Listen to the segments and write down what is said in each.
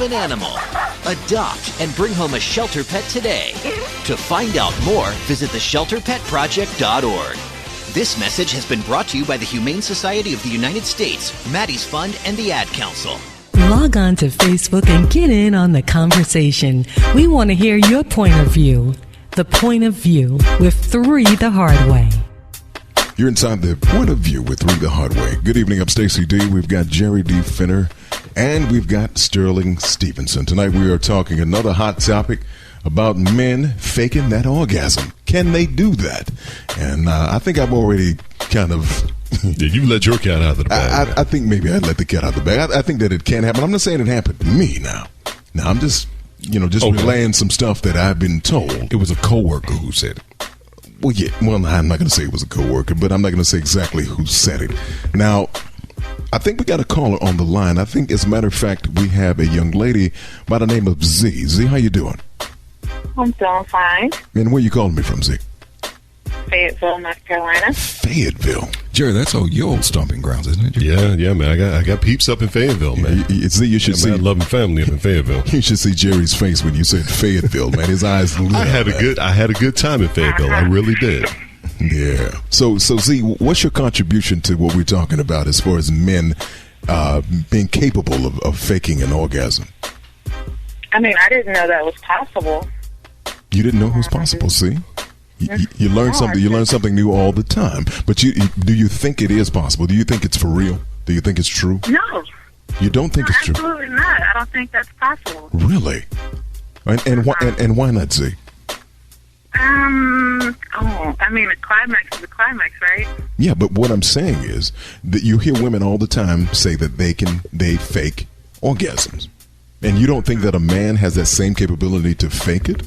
an animal. Adopt and bring home a shelter pet today. To find out more, visit theshelterpetproject.org. This message has been brought to you by the Humane Society of the United States, Maddie's Fund, and the Ad Council. Log on to Facebook and get in on the conversation. We want to hear your point of view. The Point of View with Three the Hard Way. You're inside the Point of View with Three the Hard Way. Good evening, I'm Stacey D. We've got Jerry D. Finner, and we've got Sterling Stevenson. Tonight we are talking another hot topic about men faking that orgasm. Can they do that? And I think I've already kind of... Yeah, you let your cat out of the bag. I think maybe I'd let the cat out of the bag. I think that it can happen. I'm not saying it happened to me now. Now, I'm just, relaying some stuff that I've been told. It was a coworker who said it. Well, yeah. Well, I'm not going to say it was a coworker, but I'm not going to say exactly who said it. Now, I think we got a caller on the line. I think, as a matter of fact, we have a young lady by the name of Z. Z, how you doing? I'm doing fine. And where you calling me from, Z? Fayetteville, North Carolina. Fayetteville. Jerry, that's your old stomping grounds, isn't it? Yeah, man. I got peeps up in Fayetteville, man. Z, you should see. Man, loving family up in Fayetteville. You should see Jerry's face when you said Fayetteville, man. His eyes lit up. I had a good time in Fayetteville. I really did. Yeah. So Z, what's your contribution to what we're talking about as far as men being capable of faking an orgasm? I mean, I didn't know that was possible. You didn't know it was possible, see? You learn something. You learn something new all the time. But do you think it is possible? Do you think it's for real? Do you think it's true? No. You don't think it's true? Absolutely not. I don't think that's possible. Really? And why not, Z? I mean, a climax is a climax, right? Yeah, but what I'm saying is that you hear women all the time say that they fake orgasms, and you don't think that a man has that same capability to fake it?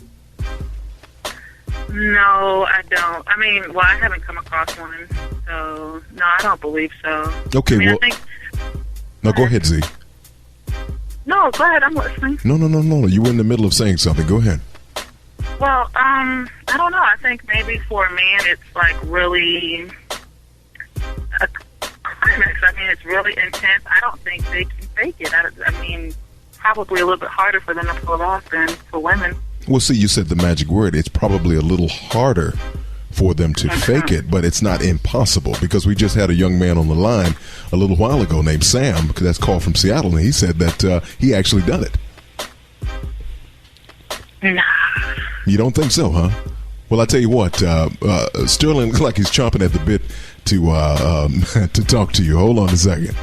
No, I don't. I mean, well, I haven't come across one, so no, I don't believe so. Okay, I think... No, go ahead, Z. No, go ahead. I'm listening. No. You were in the middle of saying something. Go ahead. Well, I don't know. I think maybe for a man, it's like really a climax. I mean, it's really intense. I don't think they can fake it. I mean, probably a little bit harder for them to pull it off than for women. Well, see, you said the magic word. It's probably a little harder for them to fake it, but it's not impossible, because we just had a young man on the line a little while ago named Sam, because that's called from Seattle, and he said that he actually done it. Nah. You don't think so, huh? Well, I tell you what, Sterling looks like he's chomping at the bit to talk to you. Hold on a second.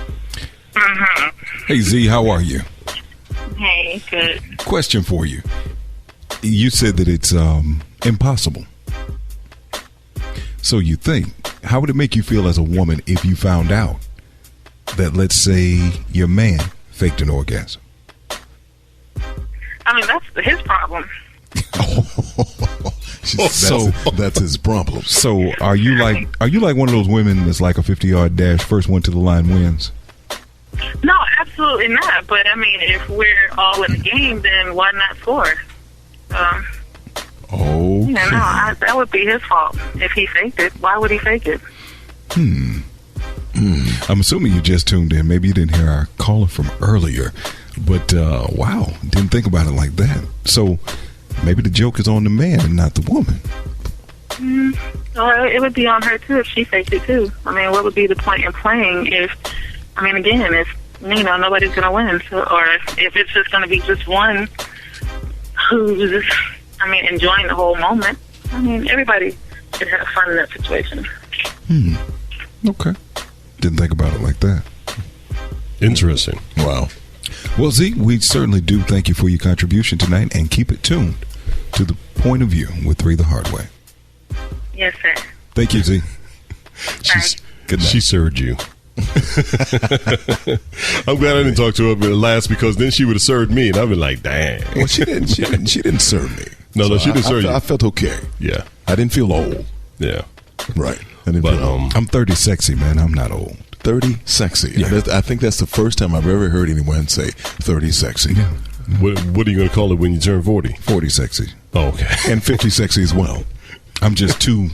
Hey, Z, how are you? Hey, good. Question for you. You said that it's impossible. So you think, how would it make you feel as a woman if you found out that, let's say, your man faked an orgasm? I mean, that's his problem. That's his problem. So are you like one of those women that's like a 50-yard dash, first one to the line wins? No, absolutely not. But I mean, if we're all in the game, then why not score? Okay. Yeah, no, that would be his fault if he faked it. Why would he fake it? I'm assuming you just tuned in. Maybe you didn't hear our caller from earlier. But, wow, didn't think about it like that. So maybe the joke is on the man and not the woman. Or it would be on her, too, if she faked it, too. I mean, what would be the point in playing if nobody's going to win? So, or if it's just going to be just one who's, enjoying the whole moment. I mean, everybody should have fun in that situation. Okay. Didn't think about it like that. Interesting. Wow. Well, Z, we certainly do thank you for your contribution tonight, and keep it tuned to The Point of View with Three the Hard Way. Yes, sir. Thank you, Z. Good night. She served you. I'm glad I didn't talk to her last, because then she would have served me, and I'd be like, dang. Well, she didn't serve me. No, she didn't serve you. I felt okay. Yeah. I didn't feel old. Yeah. Right. I didn't feel old. I'm 30 sexy, man. I'm not old. 30 sexy. Yeah. I think that's the first time I've ever heard anyone say 30 sexy. Yeah. What are you going to call it when you turn 40? 40 sexy. Oh, okay. And 50 sexy as well. I'm just too...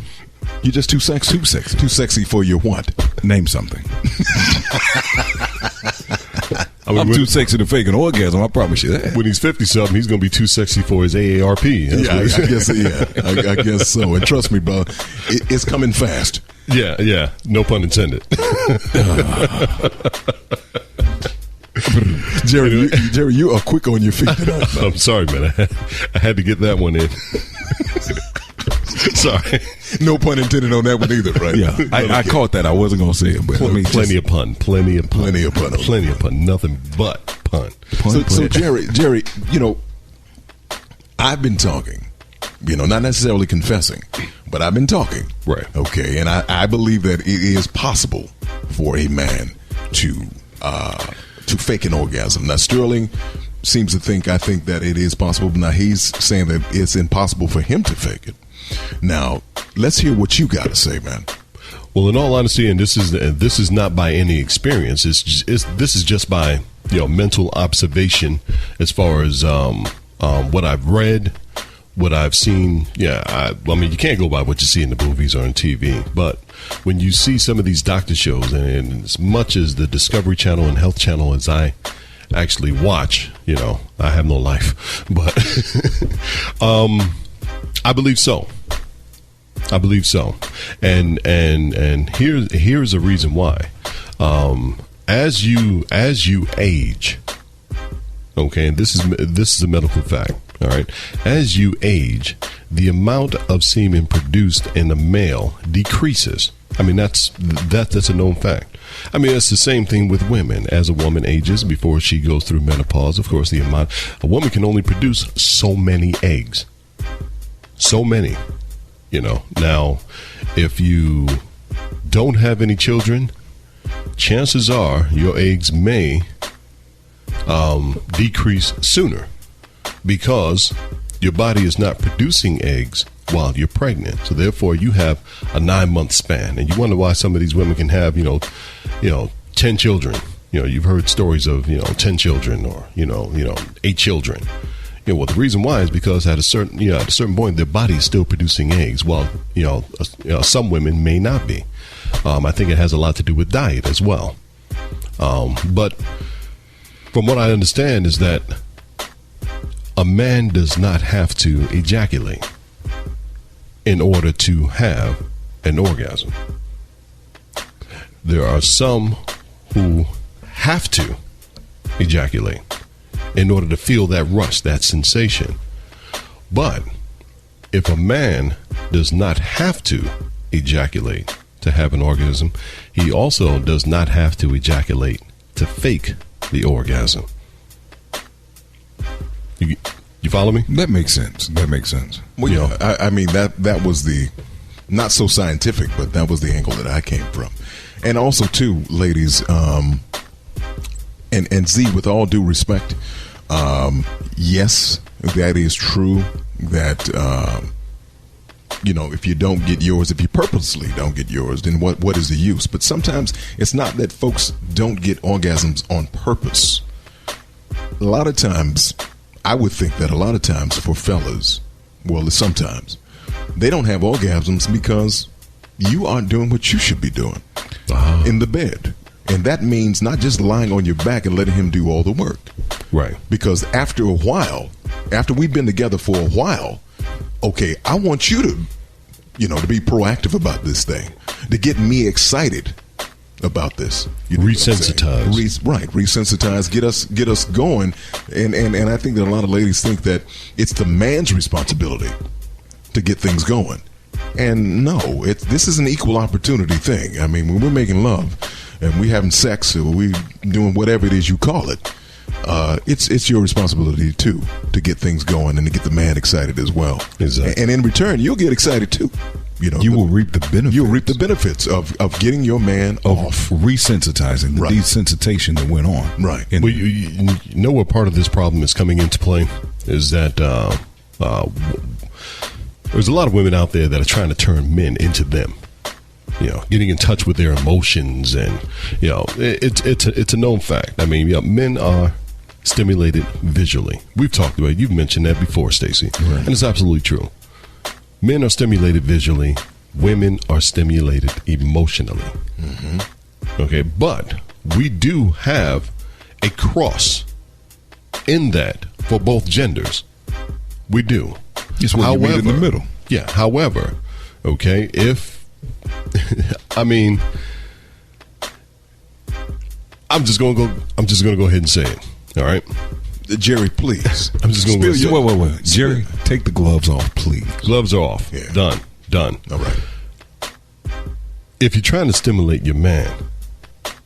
You're just too sexy? Too sexy. Too sexy for your what? Name something. I'm too sexy to fake an orgasm. I promise you that. When he's 50-something, he's going to be too sexy for his AARP. I guess so. And trust me, bro, it's coming fast. Yeah. No pun intended. Jerry, you are quick on your feet tonight. I'm sorry, man. I had to get that one in. Sorry. No pun intended on that one either, right? Yeah, I caught that. I wasn't going to say it, but plenty of pun. Nothing but pun. So Jerry, I've been talking, not necessarily confessing, but I've been talking. Right. Okay, and I believe that it is possible for a man to fake an orgasm. Now, Sterling seems to think that it is possible, but now he's saying that it's impossible for him to fake it. Now, let's hear what you got to say, man. Well, in all honesty, and this is not by any experience. This is just by mental observation, as far as what I've read, what I've seen. Yeah, I mean, you can't go by what you see in the movies or on TV, but when you see some of these doctor shows, and as much as the Discovery Channel and Health Channel as I actually watch, I have no life, but I believe so. And here's a reason why. As you age, okay, and this is a medical fact, all right. As you age, the amount of semen produced in a male decreases. I mean, that's a known fact. I mean, it's the same thing with women. As a woman ages, before she goes through menopause, of course, a woman can only produce so many eggs. So many. Now, if you don't have any children, chances are your eggs may decrease sooner, because your body is not producing eggs while you're pregnant. So therefore, you have a 9-month span, and you wonder why some of these women can have 10 children. You've heard stories of 10 children or 8 children. Well, the reason why is because at a certain point, their body is still producing eggs, while some women may not be. I think it has a lot to do with diet as well. But from what I understand is that a man does not have to ejaculate in order to have an orgasm. There are some who have to ejaculate in order to feel that rush, that sensation. But if a man does not have to ejaculate to have an orgasm, he also does not have to ejaculate to fake the orgasm. You follow me? That makes sense. Well, I mean, that was the not so scientific, but that was the angle that I came from. And also, too, ladies, and Z, with all due respect, yes, that is true that, if you don't get yours, if you purposely don't get yours, then what is the use? But sometimes it's not that folks don't get orgasms on purpose. A lot of times, I would think that a lot of times for fellas, well, sometimes, they don't have orgasms because you aren't doing what you should be doing in the bed. And that means not just lying on your back and letting him do all the work. Right. Because after a while, after we've been together for a while, okay, I want you to, to be proactive about this thing, to get me excited about this. Resensitize. Resensitize, get us going. And I think that a lot of ladies think that it's the man's responsibility to get things going. And no, this is an equal opportunity thing. I mean, when we're making love and we having sex or we doing whatever it is you call it, it's your responsibility too to get things going and to get the man excited as well. Exactly. And in return, you'll get excited too. You will reap the benefits. You'll reap the benefits of getting your man off. Resensitizing, the desensitization that went on. Right. Well, you know what part of this problem is coming into play is that there's a lot of women out there that are trying to turn men into them. Getting in touch with their emotions, and it's a known fact. I mean, men are stimulated visually. We've talked about it. You've mentioned that before, Stacey, right. And it's absolutely true. Men are stimulated visually. Women are stimulated emotionally. Mm-hmm. Okay, but we do have a cross in that for both genders. We do. It's what you meet in the middle. Yeah. However, okay, if I mean, I'm just gonna go ahead and say it. All right, Jerry, please. I'm just gonna go. Wait. Jerry, take the gloves off, please. Gloves are off. Yeah. Done. All right. If you're trying to stimulate your man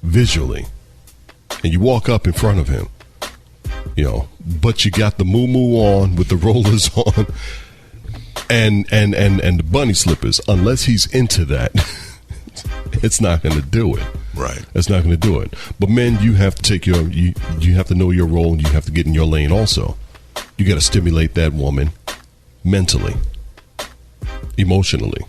visually, and you walk up in front of him, but you got the moo-moo on with the rollers on and the bunny slippers, unless he's into that, it's not going to do it. Right. It's not going to do it. But men, you have to take you have to know your role, and you have to get in your lane also. You got to stimulate that woman mentally, emotionally.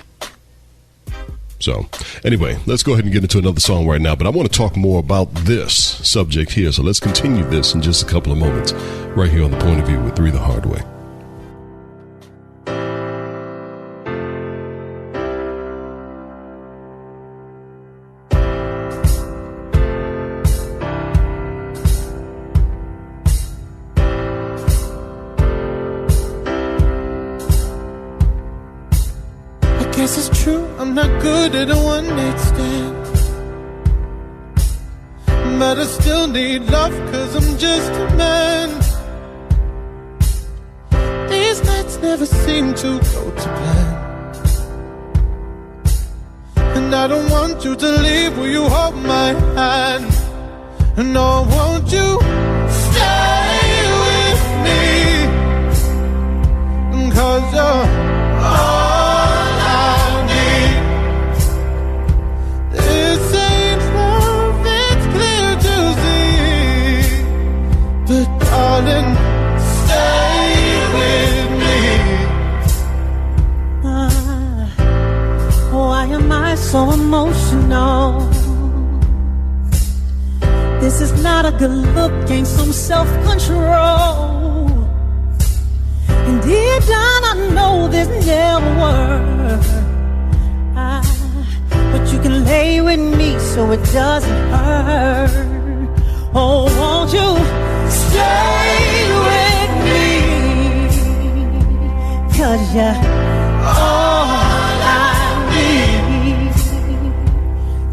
So, anyway, let's go ahead and get into another song right now. But I want to talk more about this subject here. So let's continue this in just a couple of moments right here on The Point of View with 3 the Hard Way. Guess it's true, I'm not good at a one-night stand, but I still need love, cause I'm just a man. These nights never seem to go to plan, and I don't want you to leave. Will you hold my hand? No, won't you stay with me? Cause you're all darling, stay with me. Why am I so emotional? This is not a good look, ain't some self-control. And deep down I know this never works, but you can lay with me so it doesn't hurt. Oh, won't you stay with me? Cause you're all I need.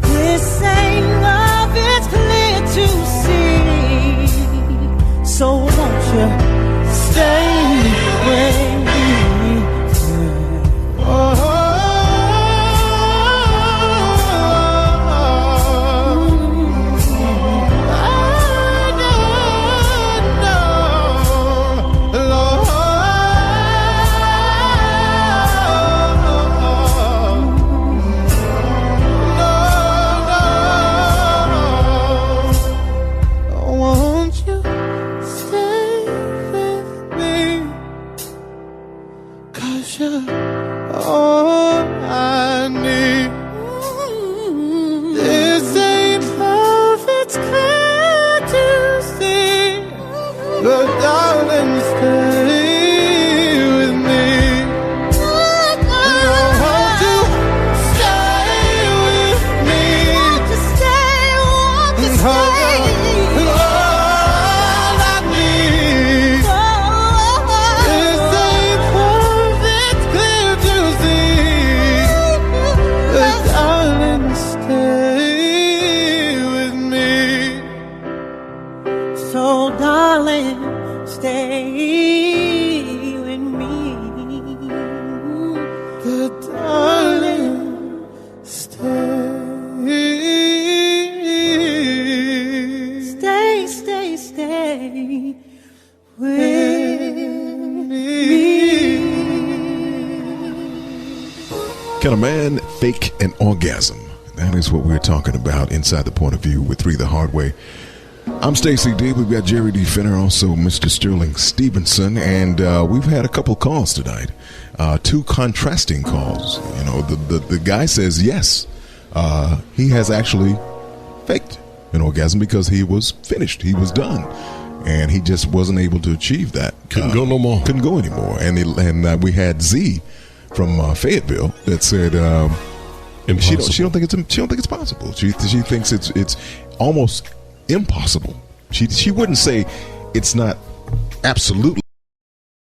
This ain't love, it's clear to see. So won't you stay with me? Oh. Can a man fake an orgasm? That is what we're talking about inside The Point of View with 3 the Hard Way. I'm Stacey D. We've got Jerry D. Finner, also Mr. Sterling Stevenson, and we've had a couple calls tonight. 2 contrasting calls. You know, the guy says yes, he has actually faked an orgasm because he was finished, he was done, and he just wasn't able to achieve that. Couldn't go no more. Couldn't go anymore. And we had Z from Fayetteville that said she don't think it's possible. She thinks it's almost impossible She wouldn't say it's not absolutely